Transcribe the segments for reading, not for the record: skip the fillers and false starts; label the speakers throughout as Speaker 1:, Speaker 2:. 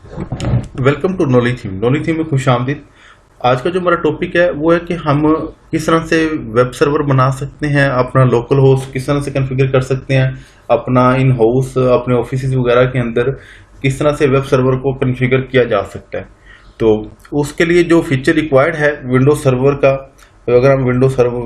Speaker 1: Welcome to knowledge theme में खुश आमदीद। आज का जो हमारा टॉपिक है वो है कि हम किस तरह से वेब सर्वर बना सकते हैं, अपना लोकल होस्ट किस तरह से कॉन्फ़िगर कर सकते हैं, अपना इन हाउस अपने ऑफिस वगैरह के अंदर किस तरह से वेब सर्वर को कॉन्फ़िगर किया जा सकता है। तो उसके लिए जो फीचर रिक्वायर्ड है विंडोज सर्वर का, तो अगर हम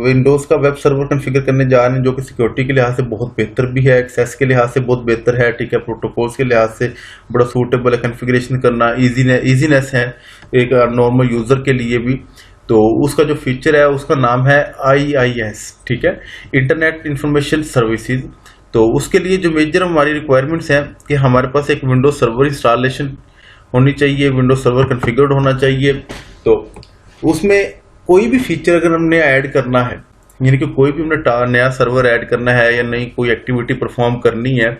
Speaker 1: विंडोज का वेब सर्वर कॉन्फ़िगर करने जा रहे हैं जो कि सिक्योरिटी के लिहाज से बहुत बेहतर भी है, एक्सेस के लिहाज से बहुत बेहतर है, ठीक है, प्रोटोकॉल्स के लिहाज से बड़ा सूटेबल है, कॉन्फ़िगरेशन करना इजीनेस है एक नॉर्मल यूजर के लिए भी। तो उसका जो फीचर है उसका नाम है IIS, ठीक है, इंटरनेट इंफॉर्मेशन सर्विसेज। तो उसके लिए जो मेजर हमारी रिक्वायरमेंट्स हैं कि हमारे पास एक विंडोज सर्वर इंस्टॉलेशन होनी चाहिए, विंडोज सर्वर कॉन्फ़िगर्ड होना चाहिए। तो उसमें कोई भी फीचर अगर हमने ऐड करना है, यानी कि कोई भी हमने नया सर्वर ऐड करना है या नई कोई एक्टिविटी परफॉर्म करनी है,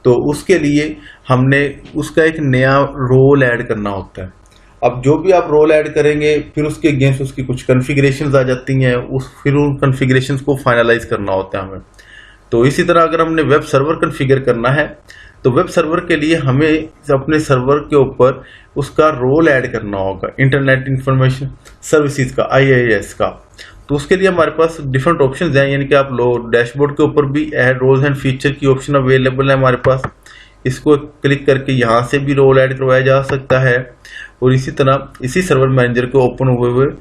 Speaker 1: तो उसके लिए हमने उसका एक नया रोल ऐड करना होता है। अब जो भी आप रोल ऐड करेंगे फिर उसके अगेंस्ट उसकी कुछ कॉन्फ़िगरेशंस आ जाती हैं, फिर उन कॉन्फ़िगरेशंस को फाइनलाइज करना होता है हमें। तो इसी तरह अगर हमने वेब सर्वर कॉन्फ़िगर करना है तो वेब सर्वर के लिए हमें अपने सर्वर के ऊपर उसका रोल ऐड करना होगा, इंटरनेट इंफॉर्मेशन सर्विसेज का, IIS का। तो उसके लिए हमारे पास डिफरेंट ऑप्शंस हैं, यानी कि आप डैशबोर्ड के ऊपर भी ऐड रोल्स एंड फीचर की ऑप्शन अवेलेबल है हमारे पास। इसको क्लिक करके यहाँ से भी रोल ऐड करवाया जा सकता है। और इसी तरह इसी सर्वर मैनेजर को ओपन हुए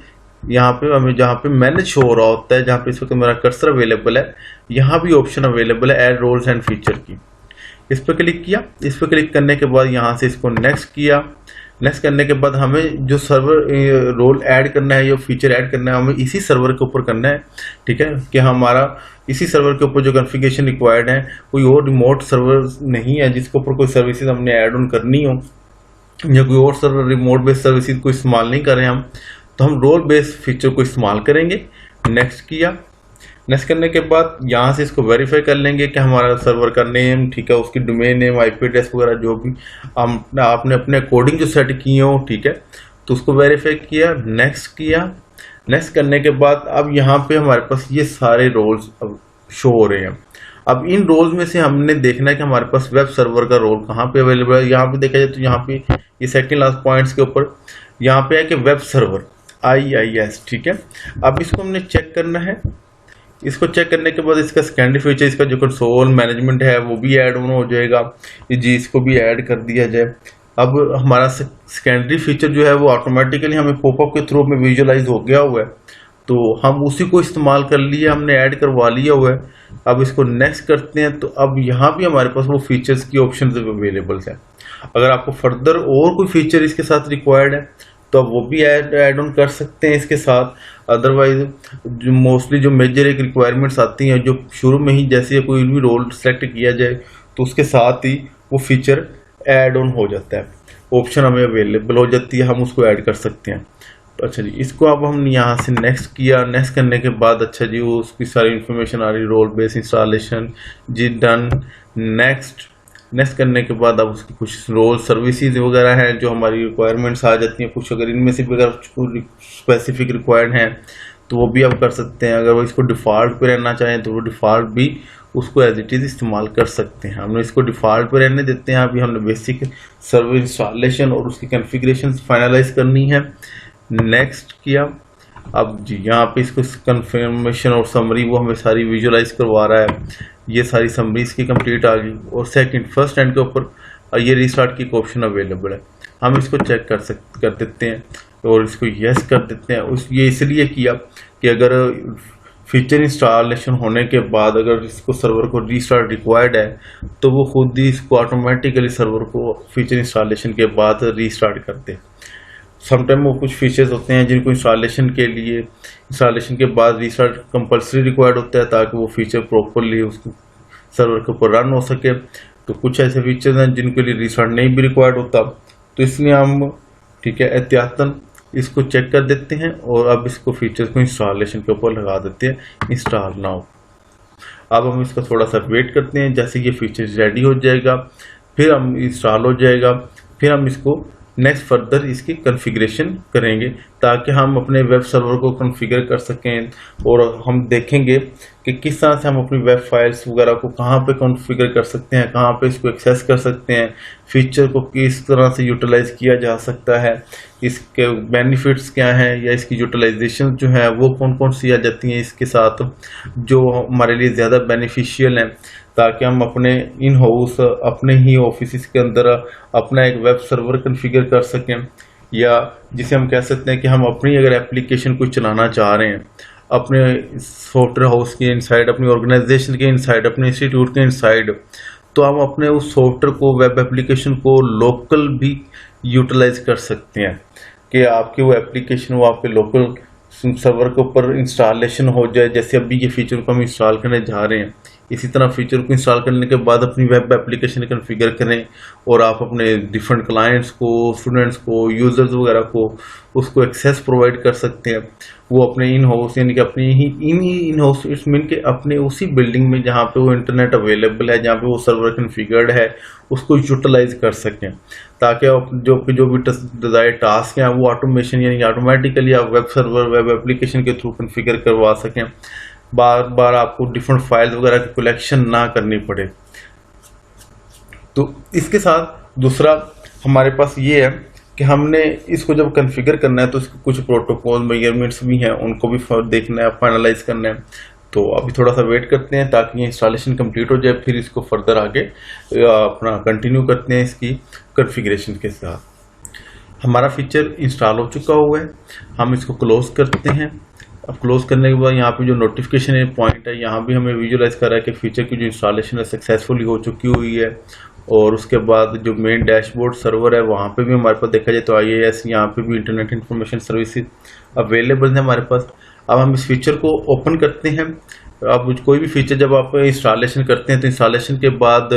Speaker 1: यहाँ पे हमें जहाँ पे मैनेज शो हो रहा होता है, जहाँ पे इस वक्त मेरा कर्सर अवेलेबल है, यहाँ भी ऑप्शन अवेलेबल है ऐड रोल्स एंड फीचर की। इस पर क्लिक किया, इस पर क्लिक करने के बाद यहाँ से इसको नेक्स्ट किया। नेक्स्ट करने के बाद हमें जो सर्वर रोल ऐड करना है या फीचर ऐड करना है हमें इसी सर्वर के ऊपर करना है, ठीक है, कि हमारा इसी सर्वर के ऊपर जो कॉन्फ़िगरेशन रिक्वायर्ड है, कोई और रिमोट सर्वर नहीं है जिसके ऊपर कोई सर्विसेज हमने ऐड ऑन करनी हो, या कोई और सर्वर रिमोट बेस्ड सर्विसेज को इस्तेमाल नहीं कर रहे हैं हम, तो हम रोल बेस्ड फीचर को इस्तेमाल करेंगे। नेक्स्ट किया, नेक्स्ट करने के बाद यहाँ से इसको वेरीफाई कर लेंगे कि हमारा सर्वर का नेम, ठीक है, उसकी डोमेन नेम, IP एड्रेस वगैरह जो भी आपने अपने अकॉर्डिंग जो सेट किए हो, ठीक है, तो उसको वेरीफाई किया। नेक्स्ट किया, नेक्स्ट करने के बाद अब यहाँ पे हमारे पास ये सारे रोल्स अब शो हो रहे हैं। अब इन रोल्स में से हमने देखना है कि हमारे पास वेब सर्वर का रोल कहाँ पे अवेलेबल है। यहाँ पे देखा जाए तो यहाँ पे ये सेकंड लास्ट पॉइंट्स के ऊपर यहाँ पे है कि वेब सर्वर IIS, ठीक है। अब इसको हमने चेक करना है। इसको चेक करने के बाद इसका सेकेंडरी फीचर, इसका जो कंसोल मैनेजमेंट है वो भी ऐड ऑन हो जाएगा जी, इसको भी ऐड कर दिया जाए। अब हमारा सेकेंडरी फीचर जो है वो ऑटोमेटिकली हमें पॉपअप के थ्रू में विजुअलाइज हो गया हुआ है, तो हम उसी को इस्तेमाल कर लिया, हमने ऐड करवा लिया हुआ है। अब इसको नेक्स्ट करते हैं, तो अब यहाँ भी हमारे पास वो फीचर्स की ऑप्शन अवेलेबल है। अगर आपको फर्दर और कोई फीचर इसके साथ रिक्वायर्ड है तो आप वो भी ऐड ऑन कर सकते हैं इसके साथ। अदरवाइज जो मोस्टली जो मेजर एक रिक्वायरमेंट्स आती हैं, जो शुरू में ही जैसे कोई भी रोल सेलेक्ट किया जाए तो उसके साथ ही वो फीचर ऐड ऑन हो जाता है, ऑप्शन हमें अवेलेबल हो जाती है, हम उसको ऐड कर सकते हैं। तो अच्छा जी, इसको अब हम यहाँ से नेक्स्ट किया। नेक्स्ट करने के बाद अच्छा जी वो उसकी सारी इन्फॉर्मेशन आ रही, रोल बेस इंस्टॉलेशन जी, डन। नेक्स्ट करने के बाद अब उसकी कुछ रोल सर्विसेज वगैरह हैं जो हमारी रिक्वायरमेंट्स आ जाती हैं। कुछ अगर इनमें से भी अगर स्पेसिफिक रिक्वायर्ड हैं तो वो भी आप कर सकते हैं। अगर वो इसको डिफ़ॉल्ट पे रहना चाहें तो वो डिफ़ॉल्ट भी उसको एज इट इज़ इस्तेमाल कर सकते हैं। हमने इसको डिफ़ॉल्ट पे रहने देते हैं। अभी हमने बेसिक सर्वर इंस्टॉलेशन और उसकी कॉन्फ़िगरेशन फाइनलाइज करनी है। नेक्स्ट किया। अब जी यहाँ पे इसको कंफर्मेशन और समरी वो हमें सारी विजुअलाइज करवा रहा है। ये सारी समरी इसकी कंप्लीट आ गई। और सेकंड फर्स्ट एंड के ऊपर ये रिस्टार्ट की एक ऑप्शन अवेलेबल है, हम इसको चेक कर देते हैं और इसको यस कर देते हैं। ये इसलिए किया कि अगर फीचर इंस्टॉलेशन होने के बाद अगर इसको सर्वर को रीस्टार्ट रिक्वायर्ड है तो वो खुद ही इसको ऑटोमेटिकली सर्वर को फीचर इंस्टॉलेशन के बाद रीस्टार्ट करते हैं। समटाइम वो कुछ फीचर्स होते हैं जिनको इंस्टॉलेशन के बाद रीस्टार्ट कंपलसरी रिक्वायर्ड होता है ताकि वो फीचर प्रॉपरली उसको सर्वर के ऊपर रन हो सके। तो कुछ ऐसे फीचर्स हैं जिनके लिए रीस्टार्ट नहीं भी रिक्वायर्ड होता, तो इसलिए हम, ठीक है, एहतियातन इसको चेक कर देते हैं और अब इसको फीचर्स को इंस्टॉलेशन के ऊपर लगा देते हैं, इंस्टॉल नाउ। अब हम इसका थोड़ा सा वेट करते हैं, जैसे ये फीचर्स रेडी हो जाएगा फिर हम इंस्टॉल हो जाएगा, फिर हम इसको नेक्स्ट फर्दर इसकी कॉन्फ़िगरेशन करेंगे ताकि हम अपने वेब सर्वर को कॉन्फ़िगर कर सकें और हम देखेंगे कि किस तरह से हम अपनी वेब फाइल्स वगैरह को कहाँ पे कॉन्फ़िगर कर सकते हैं, कहाँ पे इसको एक्सेस कर सकते हैं, फीचर को किस तरह से यूटिलाइज किया जा सकता है, इसके बेनिफिट्स क्या हैं या इसकी यूटिलाइजेशन जो है वो कौन कौन सी आ जाती हैं इसके साथ जो हमारे लिए ज़्यादा बेनिफिशियल हैं, ताकि हम अपने इन हाउस अपने ही ऑफिस के अंदर अपना एक वेब सर्वर कॉन्फ़िगर कर सकें, या जिसे हम कह सकते हैं कि हम अपनी अगर एप्लीकेशन को चलाना चाह रहे हैं अपने सॉफ्टवेयर हाउस के इनसाइड, अपनी ऑर्गेनाइजेशन के इनसाइड, अपने इंस्टीट्यूट के इनसाइड, तो हम अपने उस सॉफ्टवेयर को, वेब एप्लीकेशन को लोकल भी यूटिलाइज कर सकते हैं कि आपकी वो एप्लीकेशन वो आपके लोकल सर्वर के ऊपर इंस्टॉलेशन हो जाए। जैसे अभी ये फीचर को हम इंस्टॉल करने जा रहे हैं, इसी तरह फीचर को इंस्टॉल करने के बाद अपनी वेब एप्लीकेशन कॉन्फ़िगर करें और आप अपने डिफरेंट क्लाइंट्स को, स्टूडेंट्स को, यूजर्स वगैरह को उसको एक्सेस प्रोवाइड कर सकते हैं। वो अपने इन हाउस यानी कि अपनी इन हाउस इट्स मीन के अपने उसी बिल्डिंग में जहाँ पे वो इंटरनेट अवेलेबल है, जहाँ पे वो सर्वर कॉन्फ़िगर्ड है, उसको यूटिलाइज कर सकें, ताकि आप जो भी डिजायर्ड टास्क हैं वो ऑटोमेशन यानी ऑटोमेटिकली आप वेब सर्वर, वेब एप्लीकेशन के थ्रू कॉन्फ़िगर करवा सकें, बार बार आपको डिफरेंट फाइल्स वगैरह की कलेक्शन ना करनी पड़े। तो इसके साथ दूसरा हमारे पास ये है कि हमने इसको जब कॉन्फ़िगर करना है तो इसके कुछ प्रोटोकॉल मेजरमेंट्स भी हैं, उनको भी देखना है, फाइनलाइज करना है। तो अभी थोड़ा सा वेट करते हैं ताकि ये इंस्टॉलेशन कंप्लीट हो जाए, फिर इसको फर्दर आगे अपना कंटिन्यू करते हैं इसकी कॉन्फ़िगरेशन के साथ। हमारा फीचर इंस्टॉल हो चुका हुआ है, हम इसको क्लोज करते हैं। अब क्लोज करने के बाद यहाँ पे जो नोटिफिकेशन पॉइंट है यहाँ भी हमें विजुअलाइज कर रहा है कि फीचर की जो इंस्टॉलेशन है सक्सेसफुली हो चुकी हुई है। और उसके बाद जो मेन डैशबोर्ड सर्वर है वहाँ पे भी हमारे पास देखा जाए तो IIS यहाँ पे भी इंटरनेट इंफॉर्मेशन सर्विसेज अवेलेबल है हमारे पास। अब हम इस फीचर को ओपन करते हैं। अब कोई भी फीचर जब आप इंस्टॉलेशन करते हैं तो इंस्टॉलेशन के बाद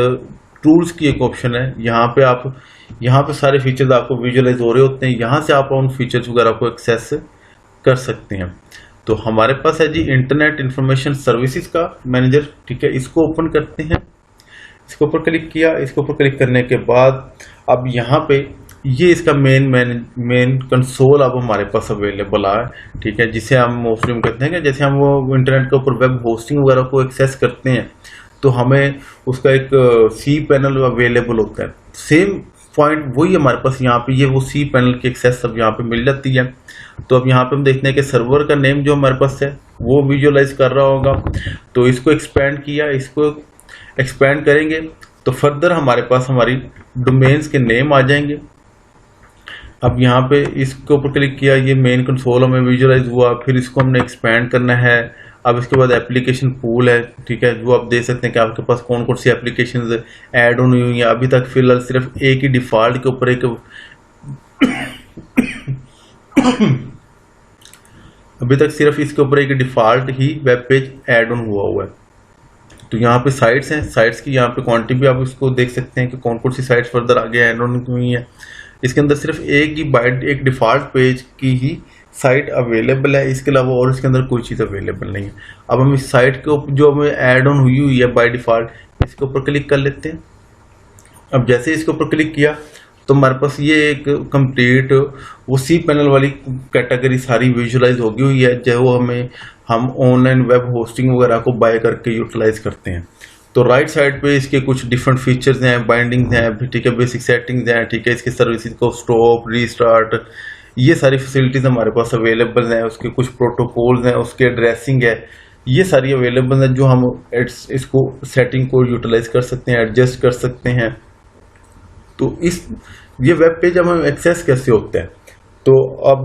Speaker 1: टूल्स की एक ऑप्शन है, यहाँ पे सारे फीचर्स आपको विजुअलाइज हो रहे होते हैं, यहाँ से आप उन फीचर्स वगैरह को एक्सेस कर सकते हैं। तो हमारे पास है जी इंटरनेट इंफॉर्मेशन सर्विसेज का मैनेजर, ठीक है, इसको ओपन करते हैं। इसके ऊपर क्लिक किया, इसके ऊपर क्लिक करने के बाद अब यहाँ पे ये इसका मेन कंसोल अब हमारे पास अवेलेबल है, ठीक है, जिसे हम मोस्टली कहते हैं कि जैसे हम वो इंटरनेट के ऊपर वेब होस्टिंग वगैरह को एक्सेस करते हैं तो हमें उसका एक सी पैनल अवेलेबल होता है। सेम पॉइंट वही हमारे पास यहाँ पे ये वो सी पैनल की एक्सेस सब यहाँ पे मिल जाती है। तो अब यहाँ पे हम देखते हैं कि सर्वर का नेम जो हमारे पास है वो विजुअलाइज कर रहा होगा। तो इसको एक्सपेंड किया, इसको एक्सपेंड करेंगे तो फर्दर हमारे पास हमारी डोमेन्स के नेम आ जाएंगे। अब यहाँ पे इसके ऊपर क्लिक किया, ये मेन कंसोल हमें विजुअलाइज हुआ, फिर इसको हमने एक्सपेंड करना है। अब इसके बाद एप्लीकेशन पूल है, ठीक है, जो आप देख सकते हैं कि आपके पास कौन कौन सी एप्लीकेशंस ऐड ऑन हुई हैं। अभी तक फिलहाल सिर्फ एक ही डिफॉल्ट के ऊपर अभी तक सिर्फ इसके ऊपर एक default he web page add on हुआ है। तो यहाँ पे साइट्स हैं, साइट्स की यहाँ पे क्वांटिटी भी आप इसको देख सकते हैं कि कौन कौन सी साइट्स फर्दर आगे ऐड ऑन हुई हैं। इसके अंदर सिर्फ एक डिफॉल्ट पेज की ही साइट अवेलेबल है, इसके अलावा और इसके अंदर कोई चीज़ अवेलेबल नहीं है। अब हम इस साइट के जो हमें ऐड ऑन हुई है बाय डिफॉल्ट, इसके ऊपर क्लिक कर लेते हैं। अब जैसे इसके ऊपर क्लिक किया तो हमारे पास ये एक कंप्लीट वो सी पैनल वाली कैटेगरी सारी विजुअलाइज होगी हुई है, जो हम ऑनलाइन वेब होस्टिंग वगैरह को बाय करके यूटिलाइज करते हैं। तो राइट साइड पे इसके कुछ डिफरेंट फीचर्स हैं, बाइंडिंग्स हैं, ठीक है, बेसिक सेटिंग्स हैं, ठीक है, इसके सर्विसेज को स्टॉप, रीस्टार्ट, ये सारी फैसिलिटीज हमारे पास अवेलेबल हैं। उसके कुछ प्रोटोकॉल्स हैं, उसके एड्रेसिंग है, ये सारी अवेलेबल है जो हम इसको सेटिंग को यूटिलाइज कर सकते हैं, एडजस्ट कर सकते हैं। तो ये वेब पेज हम एक्सेस कैसे होता है, तो अब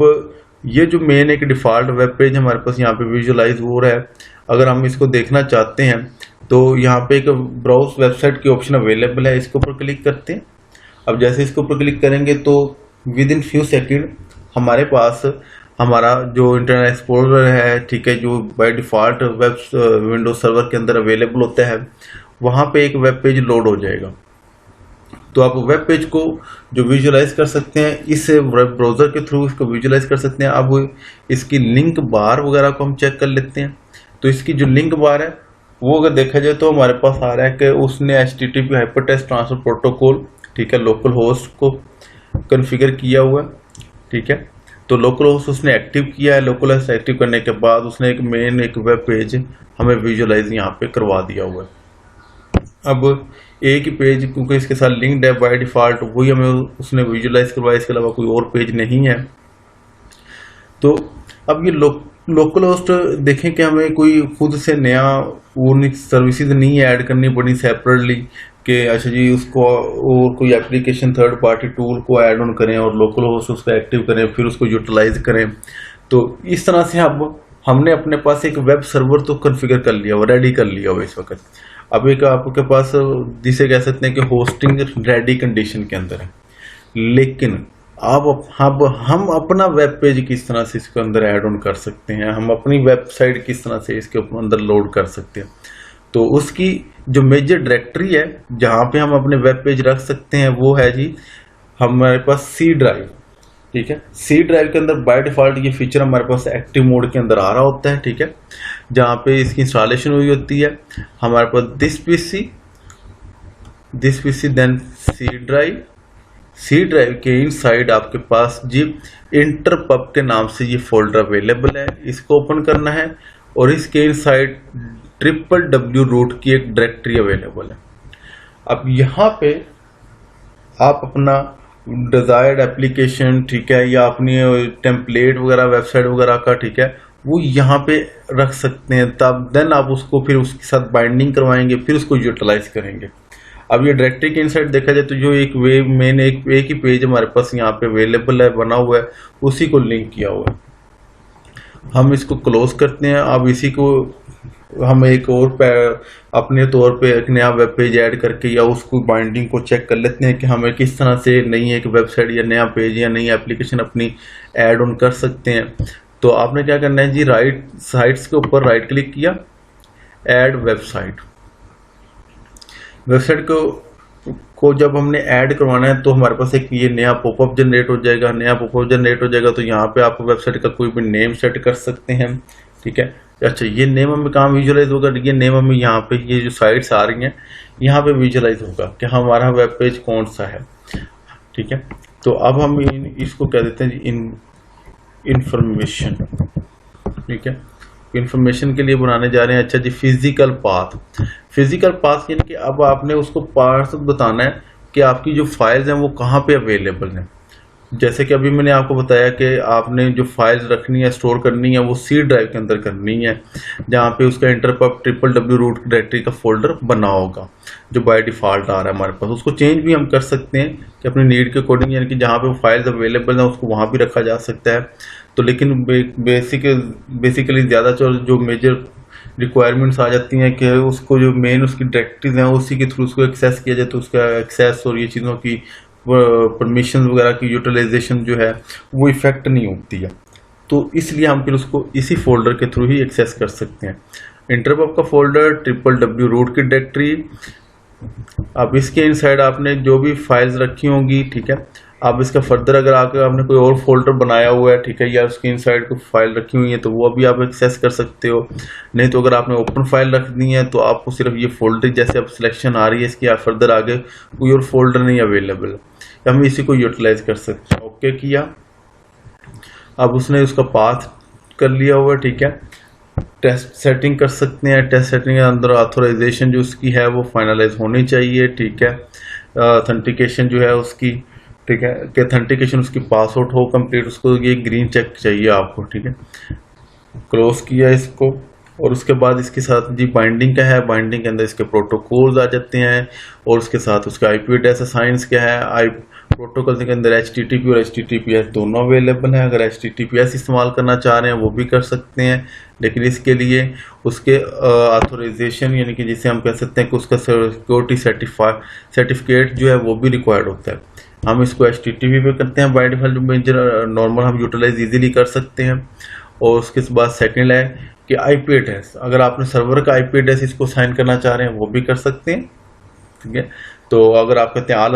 Speaker 1: ये जो मेन एक डिफॉल्ट वेब पेज हमारे पास यहाँ पे विजुअलाइज हो रहा है। अगर हम इसको देखना चाहते हैं तो यहाँ पे एक ब्राउज वेबसाइट की ऑप्शन अवेलेबल है, इसके ऊपर क्लिक करते हैं। अब जैसे इसके ऊपर क्लिक करेंगे तो विद इन फ्यू सेकेंड हमारे पास हमारा जो इंटरनेट एक्सप्लोरर है, ठीक है, जो by default web Windows server के अंदर अवेलेबल होता है, वहाँ पे एक वेब पेज लोड हो जाएगा। तो आप वेब पेज को जो विजुअलाइज कर सकते हैं इस वेब ब्राउजर के थ्रू इसको विजुअलाइज कर सकते हैं। अब इसकी लिंक बार वगैरह को हम चेक कर लेते हैं। तो इसकी जो लिंक बार है वो अगर देखा जाए तो हमारे पास आ रहा है कि उसने HTTP हाइपरटेक्स्ट ट्रांसफर प्रोटोकॉल, ठीक है, लोकल होस्ट को कॉन्फ़िगर किया हुआ है, ठीक है। तो लोकल होस्ट उसने एक्टिव किया है। लोकल होस्ट एक्टिव करने के बाद उसने एक मेन एक वेब पेज हमें विजुअलाइज यहाँ पे करवा दिया हुआ है। अब एक ही पेज क्योंकि इसके साथ लिंक्ड है बाय डिफॉल्ट, वही हमें उसने विजुअलाइज करवाया, इसके अलावा कोई और पेज नहीं है। तो अब ये लोकल होस्ट देखें कि हमें कोई खुद से नया वो सर्विसेज नहीं ऐड करनी पड़ी सेपरेटली कि अच्छा जी उसको और कोई एप्लीकेशन थर्ड पार्टी टूल को ऐड ऑन करें और लोकल होस्ट उसको एक्टिव करें फिर उसको यूटिलाइज करें। तो इस तरह से अब हमने अपने पास एक वेब सर्वर तो कॉन्फ़िगर कर लिया हुआ, रेडी कर लिया हुआ इस वक्त। अब एक आपके पास जिसे कह सकते हैं कि होस्टिंग रेडी कंडीशन के अंदर है, लेकिन अब हम अपना वेब पेज किस तरह से इसके अंदर ऐड ऑन कर सकते हैं, हम अपनी वेबसाइट किस तरह से इसके अंदर लोड कर सकते हैं। तो उसकी जो मेजर डायरेक्टरी है जहाँ पे हम अपने वेब पेज रख सकते हैं वो है जी हमारे पास सी ड्राइव, ठीक है। सी ड्राइव के अंदर बाय डिफॉल्ट ये फीचर हमारे पास एक्टिव मोड के अंदर आ रहा होता है, ठीक है, जहाँ पे इसकी इंस्टॉलेशन हुई होती है। हमारे पास this PC then C drive के इनसाइड आपके पास जी इंटरपब के नाम से ये फोल्डर अवेलेबल है, इसको ओपन करना है और इसके इनसाइड www रूट की एक डायरेक्टरी अवेलेबल है। अब यहाँ पे आप अपना डिजायर्ड एप्लीकेशन, ठीक है, या अपनी टेम्पलेट वगैरह वेबसाइट वगैरह का, ठीक है, वो यहाँ पे रख सकते हैं। तब देन आप उसको फिर उसके साथ बाइंडिंग करवाएंगे, फिर उसको यूटिलाइज करेंगे। अब ये डायरेक्टरी के इनसाइड देखा जाए तो जो एक वेब मेन एक ही पेज हमारे पास यहाँ पे अवेलेबल है, बना हुआ है, उसी को लिंक किया हुआ है। हम इसको क्लोज करते हैं। अब इसी को हम एक और अपने तौर पे एक नया वेब पेज ऐड करके या उसको बाइंडिंग को चेक कर लेते हैं कि हमें किस तरह से नई एक वेबसाइट या नया पेज या नई एप्लीकेशन अपनी ऐड ऑन कर सकते हैं। तो आपने क्या करना है जी, राइट साइट्स के ऊपर राइट क्लिक किया, ऐड वेबसाइट को जब हमने ऐड करवाना है तो हमारे पास एक ये नया पॉपअप जनरेट हो जाएगा। तो यहाँ पे आप वेबसाइट का कोई भी नेम सेट कर सकते हैं, ठीक है। अच्छा, ये नेम हमें कहाँ विजुअलाइज होगा, ये नेम हमें यहाँ पे ये जो साइट्स आ रही हैं यहाँ पे विजुअलाइज होगा कि हमारा वेब पेज कौन सा है, ठीक है। तो अब हम इसको कह देते हैं इंफॉर्मेशन, ठीक है। इंफॉर्मेशन के लिए बनाने जा रहे हैं। अच्छा जी, फिजिकल पाथ यानी कि अब आपने उसको पार्ट बताना है कि आपकी जो फाइल्स हैं वो कहाँ पे अवेलेबल हैं। जैसे कि अभी मैंने आपको बताया कि आपने जो फाइल्स रखनी है, स्टोर करनी है, वो सी ड्राइव के अंदर करनी है, जहाँ पे उसका इंटरपब www रूट डायरेक्टरी का फोल्डर बना होगा जो बाय डिफॉल्ट आ रहा है हमारे पास। उसको चेंज भी हम कर सकते हैं कि अपनी नीड के अकॉर्डिंग, यानी कि जहाँ पे वो फाइल्स अवेलेबल है उसको वहाँ भी रखा जा सकता है। तो लेकिन बेसिकली ज़्यादा जो मेजर रिक्वायरमेंट्स आ जाती हैं कि उसको जो मेन उसकी डायरेक्टरीज हैं उसी के थ्रू उसको एक्सेस किया जाए, तो उसका एक्सेस और ये चीज़ों की परमिशन वगैरह की यूटिलाइजेशन जो है वो इफेक्ट नहीं होती है। तो इसलिए हम फिर उसको इसी फोल्डर के थ्रू ही एक्सेस कर सकते हैं। इंटरपब का फोल्डर www रूट की डायरेक्टरी। अब इसके इनसाइड आपने जो भी फाइल्स रखी होंगी, ठीक है, आप इसका फर्दर अगर आकर आपने कोई और फोल्डर बनाया हुआ है, ठीक है, या उसके इनसाइड कोई फाइल रखी हुई है तो वो भी आप एक्सेस कर सकते हो। नहीं तो अगर आपने ओपन फाइल रखनी है तो आपको सिर्फ ये फोल्डर, जैसे अब सिलेक्शन आ रही है इसकी, फर्दर आगे कोई और फोल्डर नहीं अवेलेबल, हम इसी को यूटिलाइज कर सकते हैं। ओके किया। अब उसने उसका पाथ कर लिया हुआ, ठीक है। टेस्ट सेटिंग कर सकते हैं। टेस्ट सेटिंग के अंदर ऑथराइजेशन जो उसकी है वो फाइनलाइज होनी चाहिए, ठीक है। ऑथेंटिकेशन जो है उसकी, ठीक है, कि ऑथेंटिकेशन उसकी पास आउट हो कंप्लीट, उसको ये ग्रीन चेक चाहिए आपको, ठीक है। क्लोज किया इसको और उसके बाद इसके साथ जी बाइंडिंग क्या है, बाइंडिंग के अंदर इसके प्रोटोकॉल्स आ जाते हैं और उसके साथ उसका आईपी एड्रेस असाइंस क्या है। प्रोटोकॉल के अंदर HTTP और HTTPS दोनों अवेलेबल हैं। अगर HTTPS इस्तेमाल करना चाह रहे हैं वो भी कर सकते हैं, लेकिन इसके लिए उसके ऑथराइजेशन यानी कि जिसे हम कह सकते हैं कि उसका सिक्योरिटी सर्टिफिकेट जो है वो भी रिक्वायर्ड होता है। हम इसको HTTP पे करते हैं बाय डिफॉल्ट, नॉर्मल हम यूटिलाइज इजीली कर सकते हैं। और उसके बाद सेकंड है कि आईपी एड्रेस, अगर आपने सर्वर का आईपी एड्रेस इसको साइन करना चाह रहे हैं वो भी कर सकते हैं, ठीक है। तो अगर आप कहते हैं ऑल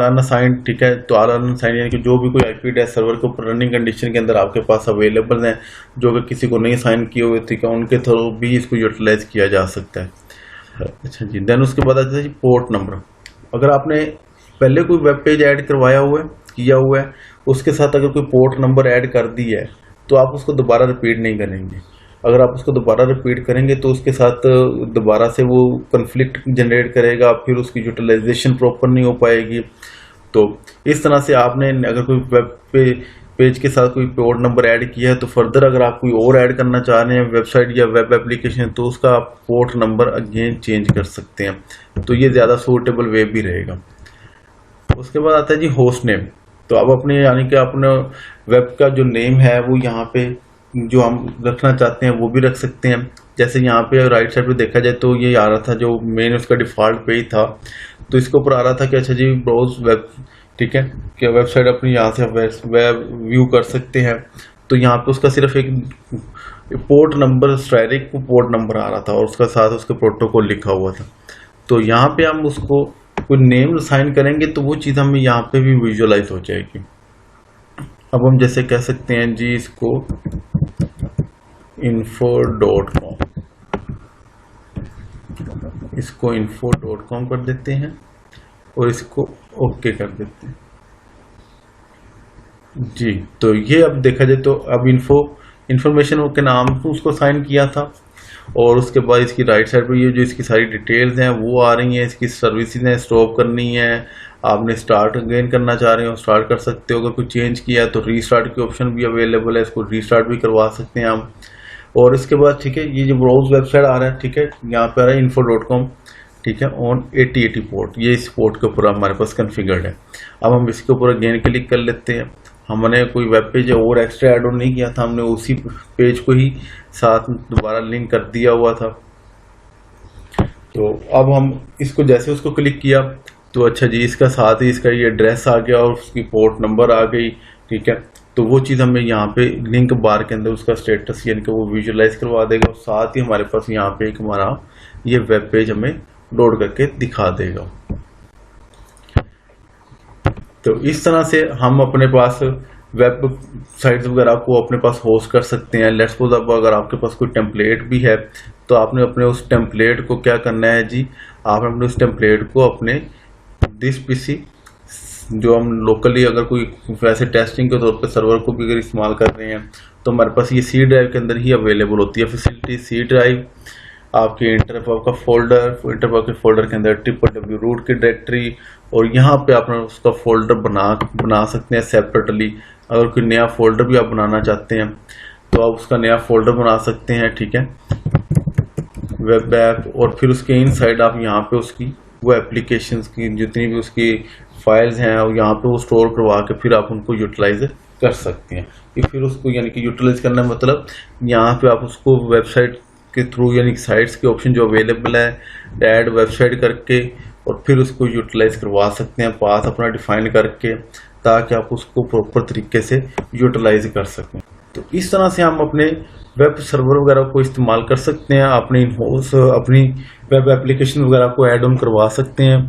Speaker 1: अनअसाइंड, ठीक है, तो ऑल अनअसाइंड यानी कि जो भी कोई आईपी एड्रेस सर्वर के ऊपर रनिंग कंडीशन के अंदर आपके पास अवेलेबल है जो कि किसी को नहीं साइन किए हुए, ठीक है, उनके थ्रू भी इसको यूटिलाइज किया जा सकता है। अच्छा जी, देन उसके बाद आता है जी पोर्ट नंबर। अगर आपने पहले कोई वेब पेज ऐड करवाया हुआ है किया हुआ है, उसके साथ अगर कोई पोर्ट नंबर ऐड कर दी है तो आप उसको दोबारा रिपीट नहीं करेंगे। अगर आप उसको दोबारा रिपीट करेंगे तो उसके साथ दोबारा से वो कन्फ्लिक्ट जनरेट करेगा, फिर उसकी यूटिलाइजेशन प्रॉपर नहीं हो पाएगी। तो इस तरह से आपने अगर कोई वेब पेज के साथ कोई पोर्ट नंबर ऐड किया है तो फर्दर अगर आप कोई और ऐड करना चाह रहे हैं वेबसाइट या वेब एप्लीकेशन तो उसका आप पोर्ट नंबर अगेन चेंज कर सकते हैं। तो ये ज़्यादा सूटेबल वे भी रहेगा। उसके बाद आता है जी होस्ट नेम। तो अब अपने यानी कि अपने वेब का जो नेम है वो यहाँ पे जो हम रखना चाहते हैं वो भी रख सकते हैं। जैसे यहाँ पे राइट साइड पे देखा जाए तो ये आ रहा था जो मेन उसका डिफॉल्ट पेज था, तो इसके ऊपर आ रहा था कि अच्छा जी ब्राउज वेब, ठीक है, कि वेबसाइट अपनी यहाँ से वेब व्यू कर सकते हैं। तो यहाँ पे उसका सिर्फ एक port number, static port number आ रहा था और उसका साथ उसके प्रोटोकॉल लिखा हुआ था। तो यहाँ पे हम उसको कोई नेम साइन करेंगे तो वो चीज़ हमें यहाँ पे भी विजुअलाइज हो जाएगी। अब हम जैसे कह सकते हैं जी इसको info.com, इसको info.com कर देते हैं और इसको ओके कर देते हैं जी। तो ये अब देखा जाए तो अब इंफॉर्मेशन के नाम से उसको साइन किया था और उसके बाद इसकी राइट साइड पर ये जो इसकी सारी डिटेल्स हैं वो आ रही हैं। इसकी सर्विसेज हैं, स्टॉप करनी है, आपने स्टार्ट अगेन करना चाह रहे हो स्टार्ट कर सकते हो। अगर कुछ चेंज किया है तो रीस्टार्ट की ऑप्शन भी अवेलेबल है, इसको रीस्टार्ट भी करवा सकते हैं हम। और इसके बाद ठीक है ये जो ब्राउज वेबसाइट आ रहा है, ठीक है, यहाँ पे आ रहा है info.com, ठीक है, ऑन 8080 पोर्ट, ये इस पोर्ट के ऊपर हमारे पास कॉन्फ़िगर्ड है। अब हम इसके ऊपर अगेन क्लिक कर लेते हैं। हमने कोई वेब पेज और एक्स्ट्रा ऐड ऑन नहीं किया था, हमने उसी पेज को ही साथ दोबारा लिंक कर दिया हुआ था। तो अब हम इसको जैसे उसको क्लिक किया तो अच्छा जी इसका साथ ही इसका ये एड्रेस आ गया और उसकी पोर्ट नंबर आ गई, ठीक है। तो वो चीज़ हमें यहाँ पे लिंक बार के अंदर उसका स्टेटस यानी कि वो विजुअलाइज करवा देगा और साथ ही हमारे पास यहाँ पे एक हमारा ये वेब पेज हमें लोड करके दिखा देगा। तो इस तरह से हम अपने पास वेब साइट्स वगैरह को अपने पास होस्ट कर सकते हैं। लेट्स सपोज अब अगर आपके पास कोई टेम्पलेट भी है तो आपने अपने उस टेम्पलेट को क्या करना है जी, आपने अपने उस टेम्पलेट को अपने दिस पीसी जो हम लोकली अगर कोई वैसे टेस्टिंग के तौर पे सर्वर को भी अगर इस्तेमाल कर रहे हैं तो हमारे पास ये सी ड्राइव के अंदर ही अवेलेबल होती है फैसिलिटी। सी ड्राइव आपके इंटरपब का फोल्डर, इंटरपब के फोल्डर के अंदर www रूट की डायरेक्टरी और यहाँ पे आप उसका फोल्डर बना सकते हैं सेपरेटली। अगर कोई नया फोल्डर भी आप बनाना चाहते हैं तो आप उसका नया फोल्डर बना सकते हैं, ठीक है, वेब ऐप। और फिर उसके इनसाइड आप यहाँ पे उसकी वो एप्लीकेशंस की जितनी भी उसकी फाइल्स हैं और यहाँ पे वो स्टोर करवा के फिर आप उनको यूटिलाइज कर सकते हैं। कि फिर उसको यानी कि यूटिलाइज करना मतलब यहाँ पे आप उसको वेबसाइट के थ्रू यानी कि साइट्स के ऑप्शन जो अवेलेबल है ऐड वेबसाइट करके और फिर उसको यूटिलाइज करवा सकते हैं पाथ अपना डिफाइन करके, ताकि आप उसको प्रॉपर तरीके से यूटिलाइज कर सकें। तो इस तरह से हम अपने वेब सर्वर वगैरह को इस्तेमाल कर सकते हैं, अपनी होस्ट अपनी वेब एप्लीकेशन वगैरह को ऐड ऑन करवा सकते हैं,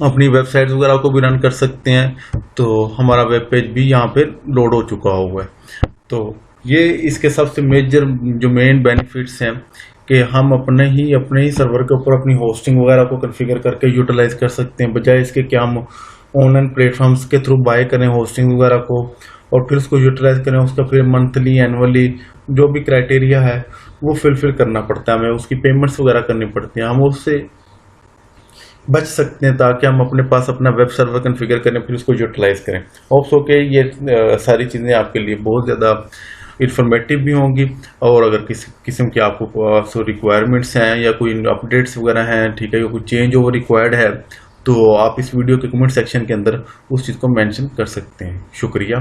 Speaker 1: अपनी वेबसाइट्स वगैरह को भी रन कर सकते हैं। तो हमारा वेब पेज भी यहाँ पे लोड हो चुका हुआ है। तो ये इसके सबसे मेजर जो मेन बेनिफिट्स हैं कि हम अपने ही सर्वर के ऊपर अपनी होस्टिंग वगैरह को कॉन्फ़िगर करके यूटिलाइज कर सकते हैं, बजाय इसके कि हम ऑनलाइन प्लेटफॉर्म्स के थ्रू बाय करें होस्टिंग वगैरह को और फिर उसको यूटिलाइज करें, उसका फिर मंथली एनुअली जो भी क्राइटेरिया है वो फुलफिल करना पड़ता है, हमें उसकी पेमेंट्स वगैरह करनी पड़ती हैं। हम उससे बच सकते हैं ताकि हम अपने पास अपना वेब सर्वर कॉन्फ़िगर करें फिर उसको यूटिलाइज करें। होप्स हो के ये सारी चीज़ें आपके लिए बहुत ज़्यादा इंफॉर्मेटिव भी होंगी। और अगर किसी किस्म की आपको रिक्वायरमेंट्स हैं या कोई अपडेट्स वगैरह हैं, ठीक है, या कोई चेंज ओवर रिक्वायर्ड है तो आप इस वीडियो के कमेंट सेक्शन के अंदर उस चीज़ को मेंशन कर सकते हैं। शुक्रिया।